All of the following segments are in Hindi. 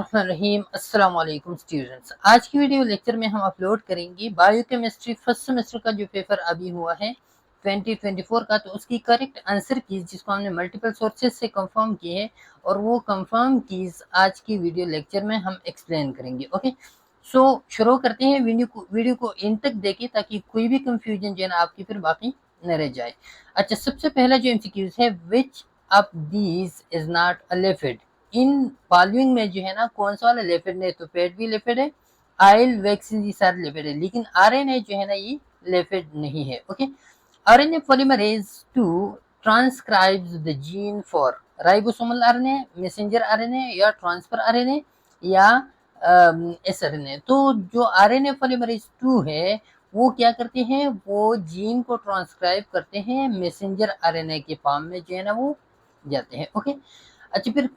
रहीम अस्सलाम वालेकुम स्टूडेंट्स। आज की वीडियो लेक्चर में हम अपलोड करेंगे बायोकेमिस्ट्री फर्स्ट सेमेस्टर का जो पेपर अभी हुआ है 2024 का, तो उसकी करेक्ट आंसर कीज जिसको हमने मल्टीपल सोर्सेज से कंफर्म की है और वो कंफर्म कीज आज की वीडियो लेक्चर में हम एक्सप्लेन करेंगे। ओके, सो शुरू करते हैं। वीडियो को इन तक देखें ताकि कोई भी कंफ्यूजन जो है ना आपकी फिर बाकी न रह जाए। अच्छा, सबसे पहला जो एमसीक्यूज है, which of these is not a lipid. In following में जो है ना कौन सा वाला लिपिड है, तो पेट भी लिपिड है, आयल वैक्सीन ये सारे लिपिड है, लेकिन आरएनए जो है ना ये लिपिड नहीं है। Okay, RNA polymerase 2 transcribes the gene for ribosomal RNA, messenger RNA या ट्रांसफर आरएनए या एसआरएनए। तो जो आरएनए पॉलीमरेज 2 है वो क्या करते हैं, वो जीन को ट्रांसक्राइब करते हैं मैसेंजर आरएनए के फॉर्म में जो है ना वो जाते हैं। ओके, अच्छा फिर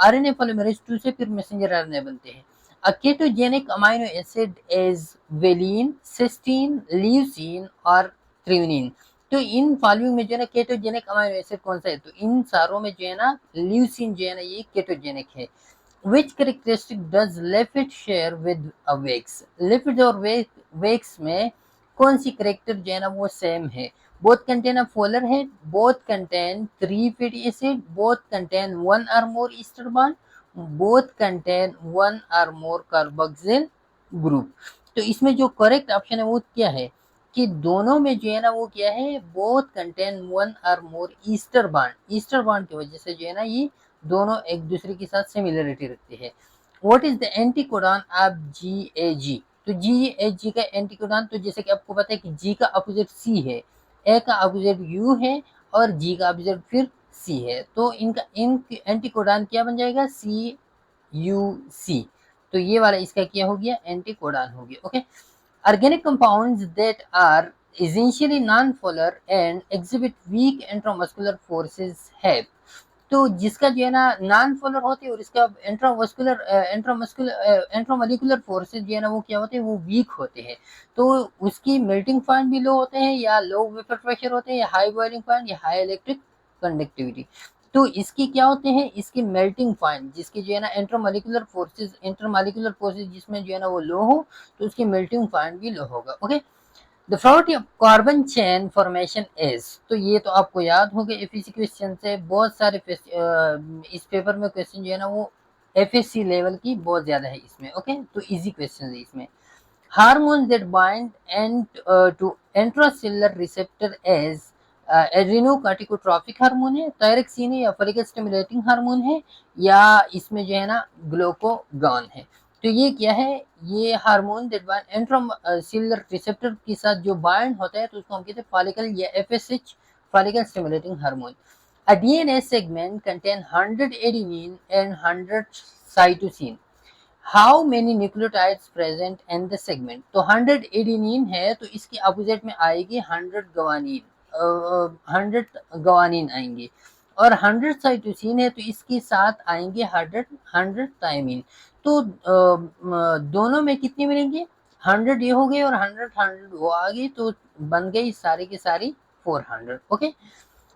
आरएनए पॉलीमरेज 2 से फिर मैसेंजर आरएनए बनते हैं। A ketogenic amino acid is valine, cysteine, leucine और threonine। तो इन फॉलोइंग में जो है ना केटोजेनिक अमाइनो एसिड कौन सा है, तो इन सारों में जो है ना ल्यूसिन जो है ना ये केटोजेनिक है। Which characteristic does lipid share with a wax? Lipid और वेक्स में कौन सी करेक्टर जो है ना वो सेम है? Both contain a polar head, both contain 3 fatty acid, both contain 1 or more ester bond, both contain 1 or more carboxyl group. तो इसमें जो करेक्ट ऑप्शन है वो क्या है कि दोनों में जो है ना वो क्या है, both contain 1 or more ester bond. Ester bond की वजह से जो है ना ये दोनों एक दूसरे के साथ सिमिलरिटी रखते हैं। What is the anticodon of GAG? तो GAG का एंटीकोडॉन, तो जैसे कि आपको पता है कि G का अपोजिट C है, A का अपोजिट U है और G का अपोजिट फिर C है, तो इनका एंटीकोडॉन क्या बन जाएगा, CUC। तो ये वाला इसका क्या हो गया, एंटीकोडॉन हो गया। Okay, organic compounds that are essentially non-polar and exhibit weak intramuscular forces have। तो जिसका जो है ना नॉन पोलर होते हैं और इसका इंट्रामोलिकुलर फोर्सेस जो है ना वो क्या होते हैं, वो वीक होते हैं। तो उसकी मेल्टिंग पॉइंट भी लो होते हैं, या लो वेपर प्रेशर होते हैं, या हाई बॉइलिंग पॉइंट, या हाई इलेक्ट्रिक कंडक्टिविटी। तो इसकी क्या होते हैं, इसकी मेल्टिंग पॉइंट जिसकी जो है ना इंटरमोलिकुलर फोर्सेज जिसमें जो है ना वो लो हो, तो उसकी मेल्टिंग पॉइंट भी लो होगा। Okay, the probability of carbon chain formation is, तो ये तो आपको याद होगा एफएससी क्वेश्चन से, बहुत सारे इस पेपर में क्वेश्चन जो है ना वो एफएससी लेवल की बहुत ज्यादा है इसमें। ओके, तो इजी क्वेश्चन है इसमें। Hormone that bind and to intracellular receptor as adrenocorticotropic hormone है, थायरोक्सिन है, या फॉलिकल स्टिमुलेटिंग हार्मोन है, या इसमें जो है ना ग्लूकागॉन है। तो ये क्या है, ये hormone that bind intracellular receptor के साथ जो बाइंड होता है तो उसको हम कहते हैं फॉलिकल या FSH, follicle stimulating hormone. A DNA segment contain 100 adenine and 100 cytosine। How many nucleotides present in the segment? तो 100 एडेनिन है तो इसकी अपोजिट में आएगी 100 गवानीन, 100 गवानीन आएंगे, और 100 साइटोसिन है तो इसके साथ आएंगे 100 थायमीन। तो दोनों में कितने मिलेंगे, 100 ये हो गए और 100 वो आ गई, तो बन गई सारी की सारी 400। Okay,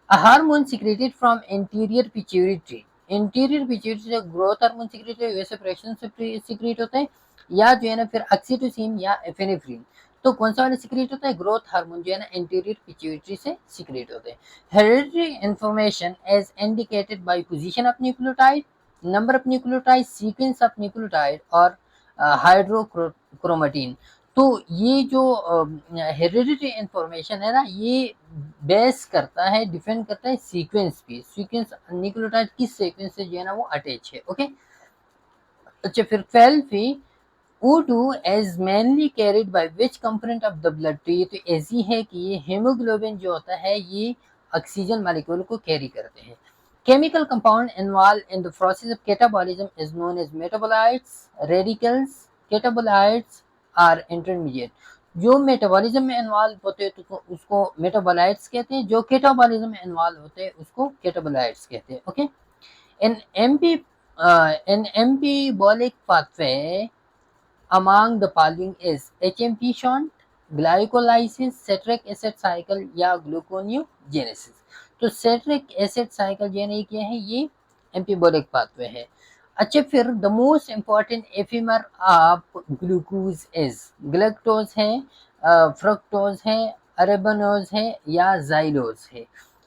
A hormone secreted from anterior pituitary। Interior pituitary से ग्रोथ हार्मोन सीक्रेट है, वैसे प्रेशन से सीक्रेट होता है, या जो है ना फिर ऑक्सीटोसिन या एफिनेफ्रिन। तो कौन सा वाला सीक्रेट होता है, ग्रोथ हार्मोन जो है ना इंटीरियर पिट्यूटरी से सीक्रेट होते हैं। Hereditary information as indicated by position of nucleotide, number of nucleotide, sequence of nucleotide और हाइड्रोक्रोमेटिन। तो ये जो हेरिडिटरी इंफॉर्मेशन है ना, ये बेस करता है, डिपेंड करता है सीक्वेंस पे, सीक्वेंस न्यूक्लियोटाइड किस सीक्वेंस से जो है ना वो अटैच है। ओके, अच्छा फिर 12 पे O2 is mainly carried by which component of the blood? तो ये तो ऐसी है कि ये हेमोग्लोबिन जो होता है ये ऑक्सीजन मॉलिक्यूल को कैरी करते हैं। Chemical compound involved in the process of catabolism is known as metabolites, radicals, catabolites are intermediate। जो मेटाबॉलिज्म में इन्वॉल्व होते हैं तो उसको मेटाबोलाइट्स कहते हैं, जो केटाबॉलिज्म में इन्वॉल्व होते हैं उसको केटाबोलाइट्स कहते हैं। Okay, in MP in embolic pathway among the following is HMP shunt, glycolysis, citric acid cycle या gluconeogenesis। तो citric acid cycle जो है क्या है, ये एम्पीबोलिक पाथवे है। अच्छा, फिर the most important epimer of glucose is, galactose है, फ्रक्टोज है, अरेबनोज है या जाइलोज है।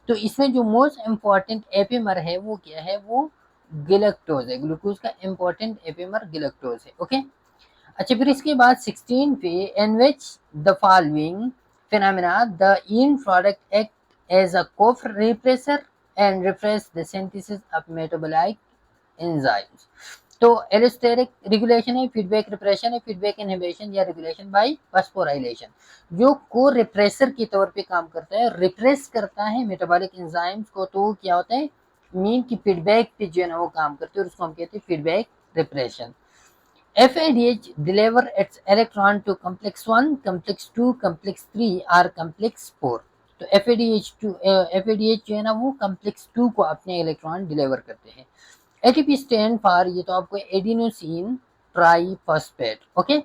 तो इसमें जो मोस्ट इम्पॉर्टेंट एपीमर है वो क्या है, वो गिलक्टोज है। ग्लूकोज का इम्पॉर्टेंट एपीमर गिलक्टोज है। ओके। अच्छा, फिर इसके बाद 16 पे, in which the following phenomena the end product act as a corepressor and repress the synthesis of metabolite enzymes. तो एलोस्टेरिक रेगुलेशन है, फीडबैक रिप्रेशन है, फीडबैक इनहिबिशन या रेगुलेशन बाय फास्फोराइलेशन। जो को रिप्रेसर के तौर पे काम करता है, रिप्रेस करता है मेटाबॉलिक एंजाइम्स को, तो क्या होता है, मीन की फीडबैक पे जो है ना वो काम करते हैं और उसको हम कहते हैं feedback repression. FADH deliver its electron to complex 1, complex 2, complex 3 और complex 4। तो FADH जो है ना वो complex 2 को अपने इलेक्ट्रॉन डिलीवर करते हैं। ATP स्टैंड फॉर, ये तो आपको एडिनोसिन ट्राइफॉस्फेट। ओके।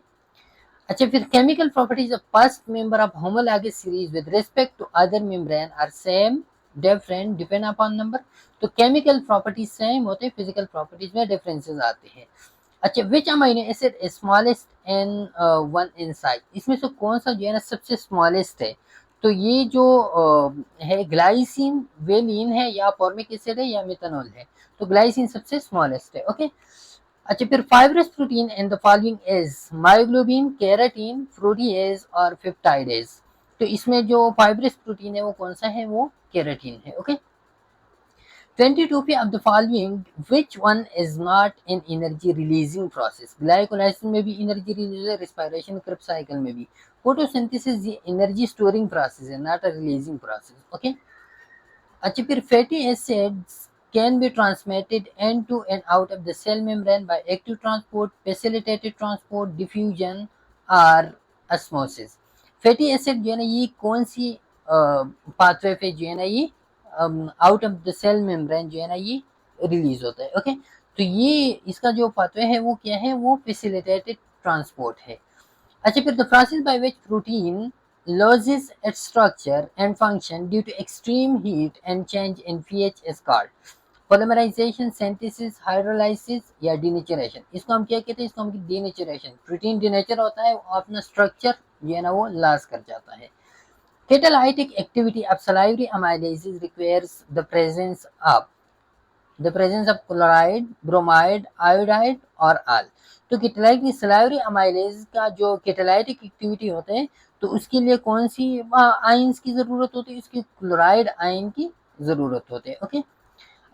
अच्छा, फिर chemical properties of first member of homologous series with respect to other membrane are same, different, depend upon number. तो केमिकल प्रॉपर्टीज सेम होते हैं, फिजिकल प्रॉपर्टीज में डिफरेंसेस आते हैं। अच्छा, which amino acid smallest in one in size, इसमें से कौन सा जो है ना सबसे स्मॉलेस्ट है। तो ये जो है ग्लाइसिन, वेलिन है या फॉर्मिक एसिड है या मेथनॉल है। तो ग्लाइसिन सबसे स्मॉलेस्ट है। ओके। अच्छा, फिर fibrous protein in the following is myoglobin, keratin, protease और पेप्टाइडेज। तो इसमें जो फाइब्रस प्रोटीन है वो कौन सा है, वो केराटिन है। Okay. 22 of the following which one is not in energy releasing process, glycolysis में भी एनर्जी रिलीज है, रेस्पिरेशन क्रेब्स साइकिल में भी। फोटोसिंथेसिस ये एनर्जी स्टोरिंग प्रोसेस है, not a releasing process. Okay. अच्छा, फिर fatty acids can be transmitted in to and out of the cell membrane by active transport, facilitated transport, diffusion और osmosis। फैटी एसिड जो है ना ये कौन सी पाथवे पे जो है ना ये out of the cell membrane जो है ना ये रिलीज होता है। ओके। तो ये इसका जो पाथवे है वो क्या है, वो फैसिलिटेटेड ट्रांसपोर्ट है। अच्छा, फिर the process by which protein loses its structure and function due to extreme heat and change in pH is called polymerization, synthesis, hydrolysis या denaturation। इसको हम क्या कहते हैं, इसको हम denaturation। प्रोटीन डिनेचर होता है, वो अपना स्ट्रक्चर जो है ना वो लॉस कर जाता है। Catalytic activity of salivary amylases requires the presence of chloride, bromide, iodide और all। तो कैटालाइटिक सलाइवरी अमाइलेज का जो कैटालाइटिक एक्टिविटी होते हैं, तो उसके लिए कौन सी आयंस की जरूरत होती है, इसकी क्लोराइड आयन की जरूरत होती है। ओके।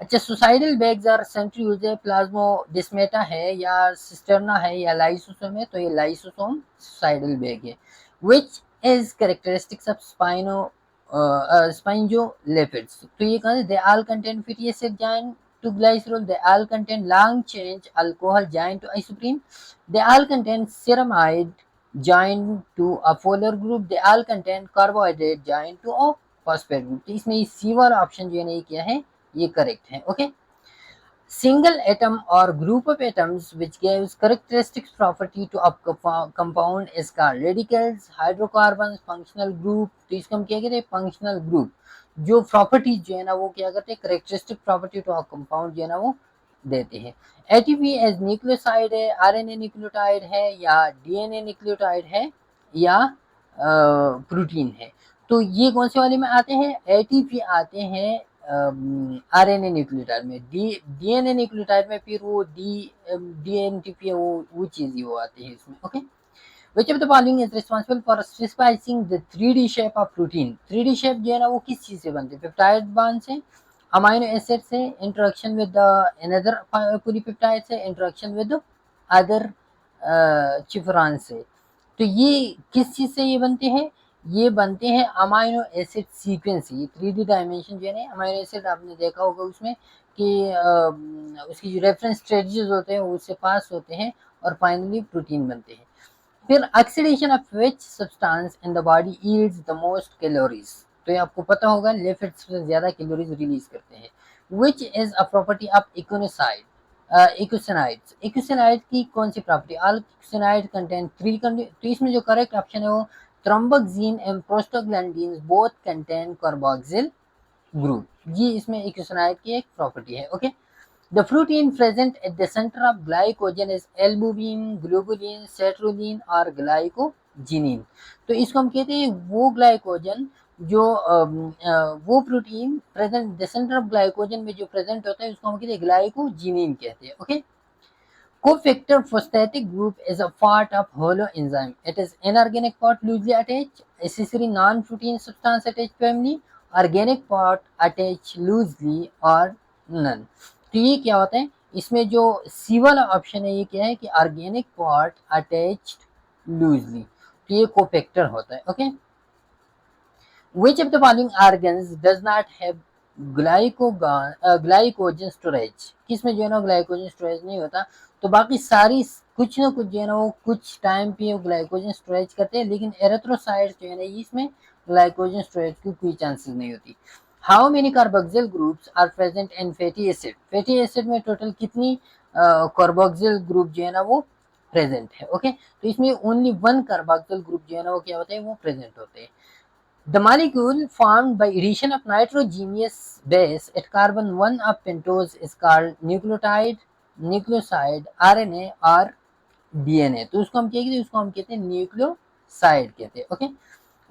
अच्छा, सुसाइडल बैग्स आर सेंट्रीफ्यूज है, प्लाज्मोडेस्माटा है या सिस्टर्ना है या लाइसोसोम है। तो ये लाइसोसोम सुसाइडल बैग है। Which is characteristics of sphingolipids. तो ये कहा, they all contain fatty acid joint to glycerol, they all contain long chain alcohol joined to isoprene, they all contain ceramide joined to a polar group, they all contain carbohydrate joined to a phosphate group। तो इसमें ये सी वाला ऑप्शन जो है ना ये क्या है, ये करेक्ट है। Okay. Single atom or group of atoms which gives characteristic property to a compound is called radicals, hydrocarbons, functional group। तो इसको हम क्या कहते हैं, फंक्शनल ग्रुप। जो प्रॉपर्टी जो है ना वो क्या करते हैं, characteristic property to a compound जो है ना वो देते हैं। एटीपी एज न्यूक्लियोसाइड है, आरएनए न्यूक्लियोटाइड है या डीएनए न्यूक्लियोटाइड है या प्रोटीन है। तो ये कौन से वाले में आते हैं, एटीपी आते हैं आरएनए न्यूक्लियोटाइड में, डीएनए न्यूक्लियोटाइड में फिर वो डीएनटीपी वो चीज ही वो आती है इसमें। Okay. Which of the following is responsible for specifying the 3D shape of protein? 3D shape जो है ना वो किस चीज से बनते हैं, पेप्टाइड बॉन्ड से, अमाइनो एसिड से, इंटरेक्शन विद अनदर पॉलीपेप्टाइड से, इंटरेक्शन विद अदर चिफरान से। तो ये किस चीज से ये बनते हैं, ये बनते हैं अमाइनो एसिड सीक्वेंस। ये 3D डायमेंशन जो है ना अमाइनो एसिड आपने देखा होगा उसमें कि उसकी जो रेफरेंस स्ट्रेटजीज होते हैं वो उससे पास होते हैं और फाइनली प्रोटीन बनते हैं। फिर oxidation of which substance in the body yields the most calories. तो ये आपको पता होगा लिपिड सबसे ज्यादा कैलोरीज रिलीज करते हैं। Which is a property of eicosanoids. Eicosanoid की कौन सी प्रॉपर्टी, ऑल इकोसिनाइड कंटेन 3। तो इसमें जो करेक्ट ऑप्शन है वो thromboxane and prostaglandins both contain carboxyl group. ये इसमें इकोसिनाइड की एक प्रॉपर्टी है। Okay. The protein present at the center of glycogen is albumin, globulin, sertraline और glycogenin। तो इसको हम कहते हैं वो ग्लाइकोजन जो वो protein present the centre of glycogen में जो प्रेजेंट होता है उसको हम कहते हैं ग्लाइकोजिनिन कहते हैं। Okay. Cofactor phosphatic group is a part of holoenzyme. It is inorganic part loosely attached, accessory non-protein substance attached family, organic part attached loosely or none। तो ये क्या होता है, इसमें जो सी वाला ऑप्शन है ये क्या है कि ऑर्गेनिक पार्ट अटैच्ड लूजली, तो ये कोफैक्टर होता है। Okay. Which of the following organs does not have glycogen storage? किसमें जो है ना ग्लाइकोजन स्टोरेज नहीं होता। तो बाकी सारी कुछ ना कुछ जो है ना वो कुछ टाइम पे ग्लाइकोजन स्टोरेज करते हैं, लेकिन एरिथ्रोसाइट्स जो है ना इसमें ग्लाइकोजन स्टोरेज की कोई चांसेस नहीं होती। How many carboxyl groups are present in fatty acid? Fatty acid में टोटल कितनी कार्बोक्सिल ग्रुप जो है ना वो प्रेजेंट है। ओके। तो इसमें ओनली वन कार्बोक्सिल ग्रुप जो है ना वो क्या होते हैं, वो प्रेजेंट होते हैं। The molecule formed by addition of nitrogenous base at carbon 1 of pentose is called nucleotide, nucleoside, RNA और DNA। तो उसको हम क्या कहते हैं, उसको हम कहते हैं न्यूक्लियोसाइड कहते हैं। Okay.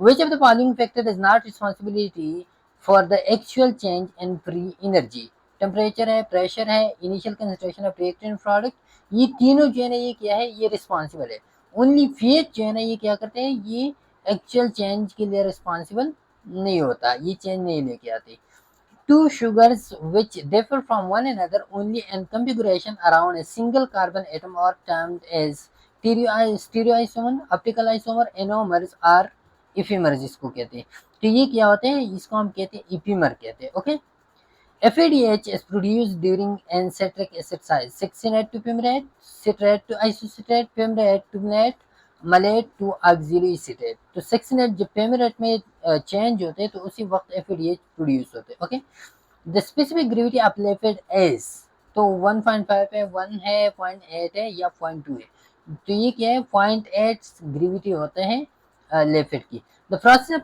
Which of the following factor is not responsibility for the actual change in free energy? Temperature है, प्रेशर है, initial concentration of reactant product, ये तीनों जो है ना ये क्या है, ये रिस्पॉन्सिबल है। ओनली फेज जो है ना ये क्या करते हैं, ये एक्चुअल चेंज के लिए रिस्पॉन्सिबल नहीं होता, ये चेंज नहीं लेके आते। Two sugars which differ from one another only in configuration around a single carbon atom are termed as stereoisomer, optical isomer, ionomers और इफीमर जिसको कहते हैं। तो ये क्या होते हैं, इसको हम कहते हैं इपीमर कहते हैं। Okay. FADH is produced during n citric acid size, succinate to fumarate, citrate to isocitrate, fumarate to malate, malate to oxaloacetate। तो सक्सिनेट जब फेमरेट में चेंज होते हैं तो उसी वक्त FADH प्रोड्यूस होते हैं। Okay. The specific gravity of lipid is, तो 1.5 है, 1 है, 0.8 है या 0.2 है। तो ये क्या है, 0.8 ग्रेविटी होते हैं लिपिड की। The process of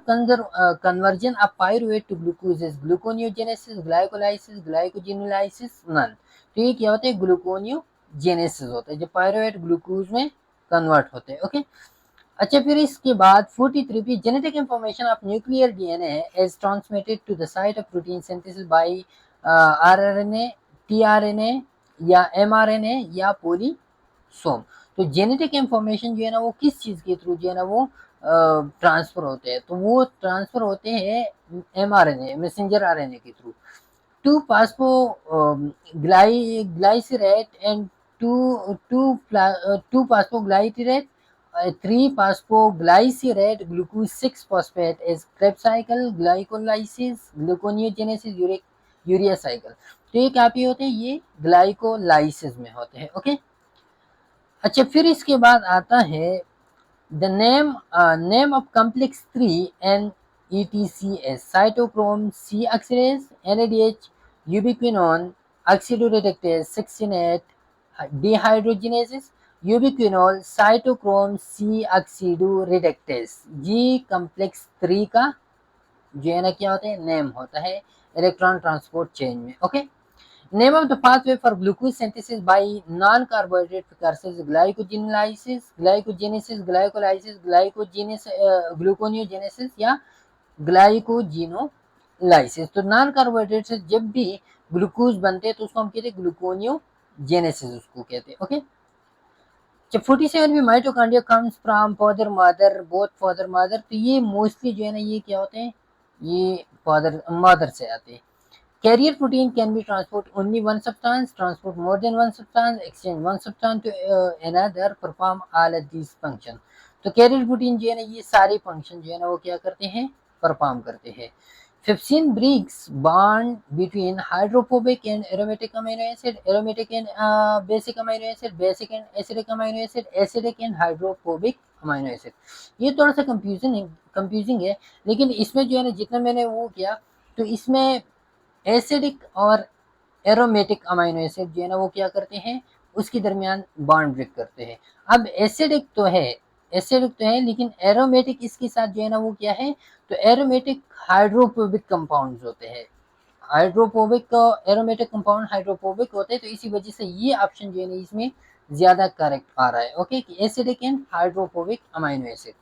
conversion of pyruvate to glucose is gluconeogenesis, glycolysis, glycogenolysis, none। तो ये क्या होता है, ग्लूकोनियोजेनेसिस होता है, जब पायरुवेट ग्लूकोज में कन्वर्ट होते हैं। ओके। अच्छा, फिर इसके बाद 43 पे genetic information of nuclear DNA is transmitted to the site of protein synthesis by RNA, tRNA या एमआरएनए या पोलीसोम। तो जेनेटिक इंफॉर्मेशन जो है ना वो किस चीज के थ्रू जो है ना वो ट्रांसफर होते हैं, तो वो ट्रांसफर होते हैं एमआरएनए, मैसेंजर आरएनए के थ्रू। Two phosphoglycerate and two phosphoglycerate, 3-phosphoglycerate glucose 6-phosphate is Krebs cycle, glycolysis, gluconeogenesis, urea cycle. तो ये क्या पे होते हैं, ये ग्लाइकोलाइसिस में होते हैं। ओके। अच्छा, फिर इसके बाद आता है the name of complex 3 NETCS, cytochrome C oxidase, NADH, ubiquinone, oxidoreductase, succinate, dehydrogenases, ubiquinol, cytochrome C oxidoreductase. जी कॉम्प्लेक्स 3 का जो है ना क्या होता है, नेम होता है इलेक्ट्रॉन ट्रांसपोर्ट चेन में। Okay. Name of the pathway for glucose synthesis by non-carbohydrate precursors: glycogenolysis, glycogenesis, glycolysis, gluconeogenesis या ग्लाइकोजिनोलाइसिस। तो नॉन कार्बोहाइड्रेट से जब भी ग्लूकोज बनते हैं तो उसको हम कहते हैं ग्लूकोनियोजेनेसिस, उसको कहते हैं। ओके। जब 47 में mitochondria comes from father mother, both father mother. तो ये मोस्टली जो है ना ये क्या होते हैं, ये फादर मदर से आते हैं। Carrier protein can be transport only one substance, transport more than one substance, exchange one substance to another, perform all of these function। तो कैरियर प्रोटीन जो है ना ये सारे फंक्शन जो है ना वो क्या करते हैं, परफॉर्म करते हैं। 15 brings bond between hydrophobic and aromatic amino acid, aromatic and basic amino acid, basic and acidic amino acid, acidic and hydrophobic amino acid। ये थोड़ा सा कंफ्यूजिंग है, लेकिन इसमें जो है ना जितना मैंने वो किया तो इसमें एसिडिक और एरोमेटिक अमाइनो एसिड जो है ना वो क्या करते हैं, उसके दरमियान बॉन्ड ब्रेक करते हैं। अब एसिडिक तो है लेकिन एरोमेटिक इसके साथ जो है ना वो क्या है, तो एरोमेटिक हाइड्रोफोबिक कंपाउंड्स होते हैं, हाइड्रोफोबिक एरोमेटिक कंपाउंड हाइड्रोफोबिक होते हैं, तो इसी वजह से ये ऑप्शन जो है ना इसमें ज्यादा करेक्ट आ रहा है। ओके, कि acidic and hydrophobic amino acid.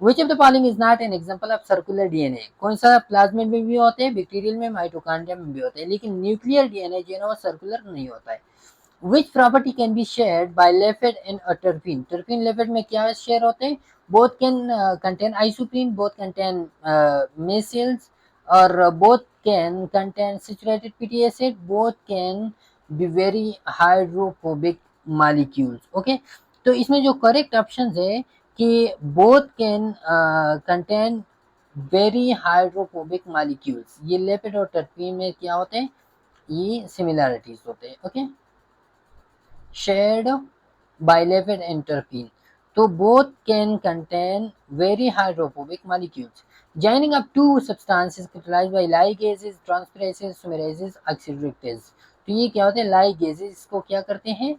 Which of the following is not an example of circular DNA? कौन सा प्लाज्मिड में भी होते हैं, बैक्टीरियल में, माइटोकॉन्ड्रिया में भी होते हैं, लेकिन न्यूक्लियर डीएनए जो है ना वो सर्कुलर नहीं होता है। Which property can be shared by lipid and a terpene? Terpene lipid में क्या शेयर होते हैं? Both can contain isoprene, both contain micelles, और both can contain saturated fatty acid, both can be very hydrophobic molecules. Okay, तो इसमें जो करेक्ट ऑप्शन है कि both can contain very hydrophobic molecules। ये लिपिड और टर्पीन में क्या होते हैं? ये सिमिलैरिटीज होते हैं। Okay, shared by lipid and terpene. So both can contain very hydrophobic molecules. Joining up two substances catalyzed by ligases, transferases, sumerases, oxidase। तो ये क्या होते हैं? ligases इसको क्या करते हैं?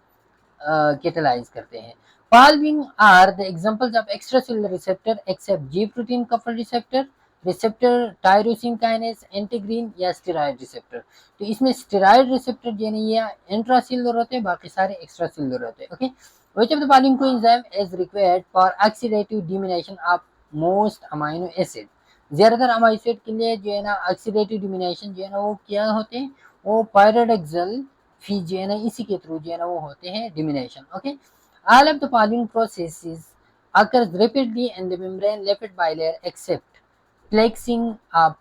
कैटेलाइज करते हैं। Following are the examples of extracellular receptor except G protein coupled receptor, receptor tyrosine kinase, integrin या स्टेरॉइड रिसेप्टर। तो इसमें स्टेरॉइड रिसेप्टर जो है ये इंट्रासेलुलर होते हैं, बाकी सारे एक्स्ट्रासेलुलर होते हैं। Okay, which of the following coenzyme is required for oxidative deamination of most amino acid? ज्यादातर अमीनो एसिड के लिए जो है ना ऑक्सीडेटिव डिमिनेशन जो है ना वो क्या होते हैं? वो पायरोडेक्सल फी जो है ना इसी के थ्रू जो है ना वो होते हैं deamination. Okay, all of the following processes occurs rapidly in the membrane lipid bilayer except flexing of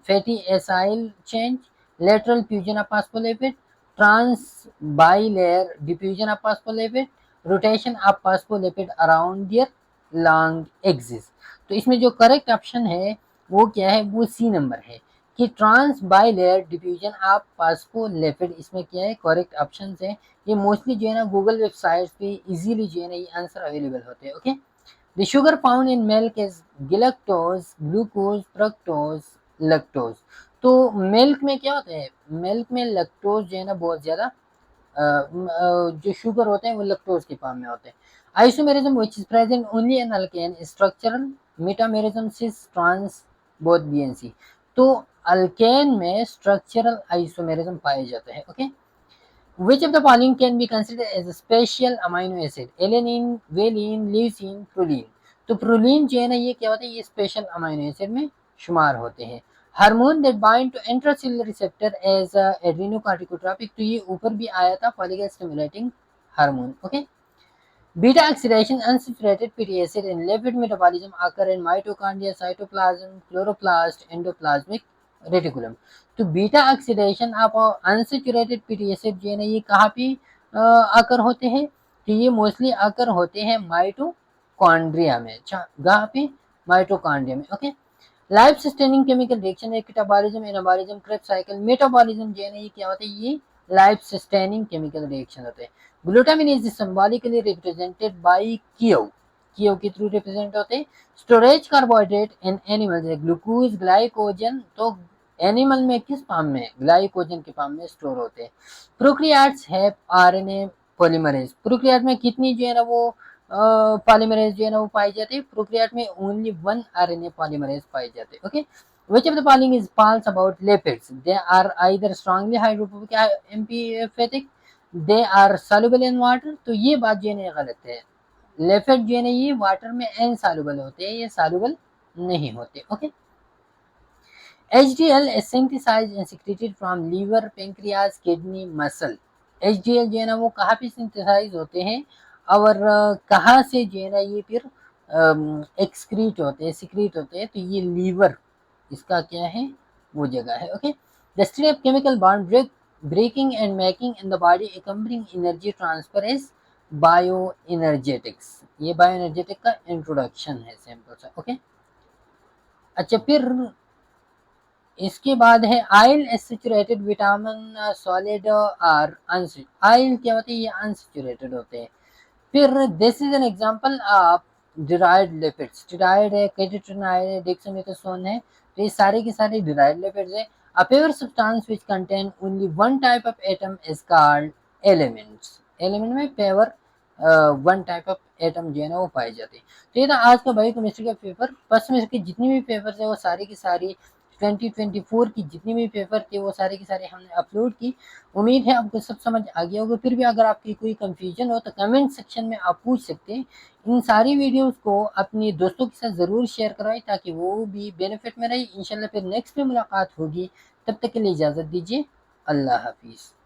fatty acyl change, lateral fusion of phospholipid, transbilayer diffusion of phospholipid, rotation of phospholipid around their long axis। तो इसमें जो करेक्ट ऑप्शन है वो क्या है? वो सी नंबर है कि trans bilayer diffusion of phospholipid. इसमें क्या है? करेक्ट ऑप्शन है। ये मोस्टली जो है ना गूगल वेबसाइट्स पे इजीली जो है ना ये आंसर अवेलेबल होते हैं। Okay, the sugar found in milk is galactose, glucose, fructose, lactose. तो मिल्क में क्या होता है? मिल्क में लैक्टोज जो है ना बहुत ज्यादा जो शुगर होते हैं वो लैक्टोज के फॉर्म में होते हैं। Isomerism which is present only in alkane, structural, metamerism, cis, trans, both B and C. तो अल्केन में स्ट्रक्चरल आइसोमेरिज्म पाए जाते हैं। Okay, which of the following can be considered as a special amino acid? Alanine, valine, leucine, proline. तो प्रोलीन जो है ना ये क्या होता है? ये स्पेशल अमीनो एसिड में शुमार होते हैं। Hormone that bind to intracellular receptor as adrenocorticotropic. तो ये ऊपर भी आया था, follicle stimulating hormone. Okay, beta oxidation unsaturated fatty acid in lipid metabolism occur in mitochondria, cytoplasm, chloroplast, endoplasmic reticulum. तो बीटा ऑक्सीडेशन आप अनसैचुरेटेड फैटी एसिड जो है ना ये कहाँ पे आकर होते हैं? तो ये मोस्टली आकर होते हैं माइटोकॉन्ड्रिया में। कहाँ पे? माइटोकॉन्ड्रिया में। Okay, life sustaining chemical reaction है catabolism, anabolism, Krebs cycle, metabolism जो है ना ये क्या होता है? ये लाइफ सस्टेनिंग केमिकल रिएक्शन होते हैं। Glutamine is symbolically represented by Q, Q के थ्रू रिप्रेजेंट होते हैं। स्टोरेज कार्बोहाइड्रेट इन एनिमल्स, ग्लूकोज, ग्लाइकोजन। तो एनिमल में किस फॉर्म में? ग्लाइकोजन के फॉर्म में स्टोर होते हैं। Prokaryotes have RNA polymerase. Prokaryote में कितनी जो है ना वो पॉलीमरेज जो है ना वो पाई जाती है? प्रोकैरियोट में ओनली वन आरएनए पॉलीमरेज पाई जाते हैं। Okay, which of the following is false about lipids? They are either strongly hydrophobic, amphipathic, they are soluble in water। तो ये बात जो है ना गलत है। लिपिड जो है ना ये वाटर में इनसॉल्युबल होते हैं, ये सॉल्युबल नहीं होते। Okay, HDL is synthesized and secreted from liver, pancreas, kidney, muscle। HDL जो है ना वो कहाँ पे सिंथेसाइज होते हैं और कहाँ से जो है ना ये फिर एक्सक्रीट होते हैं, सिक्रीट होते हैं? तो ये लीवर इसका क्या है? वो जगह है। Okay, the study of chemical bond breaking and making in the body accompanying energy transfer is bioenergetics. ये बायो एनर्जेटिक का इंट्रोडक्शन है सिंपल सा। ओके, अच्छा फिर इसके बाद है oil saturated vitamin solid or unsaturated. Oil क्या होते हैं? ये अनसेचुरेटेड होते हैं। फिर this is an example of derived lipids. Steroid है, केटोनाइड है, डेक्सामेथासोन है। तो ये सारे के सारे डिराइव्ड लिपिड्स है। A pure substance which contain only one type of atom is called elements. Element में pure one type of atom जो है ना वो पाए जाते हैं। तो ये था आज का बायोकेमिस्ट्री का पेपर। फर्स्ट सेमेस्टर के जितने भी पेपर्स है वो सारी की सारी 2024 की जितनी भी पेपर थे वो सारे के सारे हमने अपलोड की। उम्मीद है आपको सब समझ आ गया होगा। फिर भी अगर आपकी कोई कंफ्यूजन हो तो कमेंट सेक्शन में आप पूछ सकते हैं। इन सारी वीडियोस को अपने दोस्तों के साथ ज़रूर शेयर करवाएं ताकि वो भी बेनिफिट में रहे। इंशाल्लाह फिर नेक्स्ट में मुलाकात होगी, तब तक के लिए इजाज़त दीजिए। अल्लाह हाफिज़।